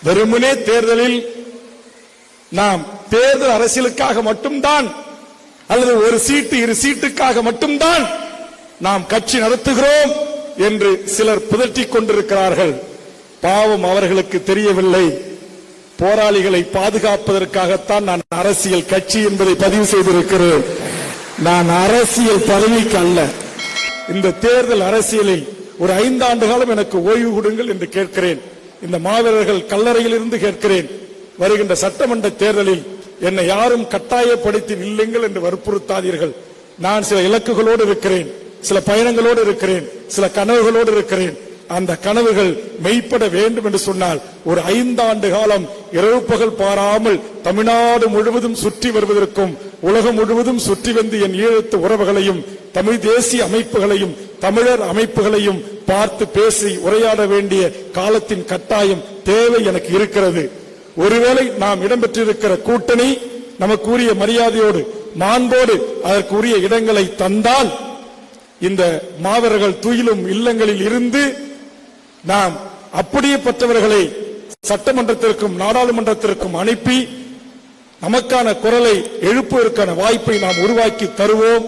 வெறுமனே தேர்தலில் நாம் தேர்தல் அரசியலுக்காக மட்டும்தான் அல்லது ஒரு சீட்டு இரு சீட்டுக்காக மட்டும்தான் நாம் கட்சி நடத்துகிறோம் என்று சிலர் புதட்டிக் கொண்டிருக்கிறார்கள். பாவம், அவர்களுக்கு தெரியவில்லை. போராளிகளை பாதுகாப்பதற்காகத்தான் நான் அரசியல் கட்சி என்பதை பதிவு செய்திருக்கிறேன். நான் அரசியல் பதவிக்கு அல்ல. இந்த தேர்தல் அரசியலில் ஒரு 5 ஆண்டு காலம் எனக்கு ஓய்வு கொடுங்கள் என்று கேட்கிறேன். இந்த மாவீரர்கள் கல்லறையில் இருந்து கேட்கிறேன். வருகின்ற சட்டமன்ற தேர்தலில் என்னை யாரும் கட்டாயப்படுத்தி நில்லுங்கள் என்று வற்புறுத்தாதீர்கள். நான் சில இலக்குகளோடு இருக்கிறேன், சில பயணங்களோடு இருக்கிறேன், சில கனவுகளோடு இருக்கிறேன். அந்த கனவுகள் மெய்ப்பட வேண்டும் என்று சொன்னால் ஒரு 5 ஆண்டு காலம் இரவு பகல் பாராமல் தமிழ்நாடு முழுவதும் சுற்றி வருவதற்கும் உலகம் முழுவதும் சுற்றி வந்து என் ஈழத்து உறவுகளையும் தமிழ் தேசிய அமைப்புகளையும் தமிழர் அமைப்புகளையும் பார்த்து பேசி உரையாட வேண்டிய காலத்தின் கட்டாயம் தேவை எனக்கு இருக்கிறது. ஒருவேளை நாம் இடம்பெற்றிருக்கிற கூட்டணி நமக்குரிய மரியாதையோடு மாண்போடு அதற்குரிய இடங்களை தந்தால் இந்த மாவீரர்கள் துயிலும் இல்லங்களில் இருந்து நாம் அப்படியே பெற்றவர்களை சட்டமன்றத்திற்கும் நாடாளுமன்றத்திற்கும் அனுப்பி நமக்கான குரலை எழுப்புவதற்கான வாய்ப்பை நாம் உருவாக்கி தருவோம்.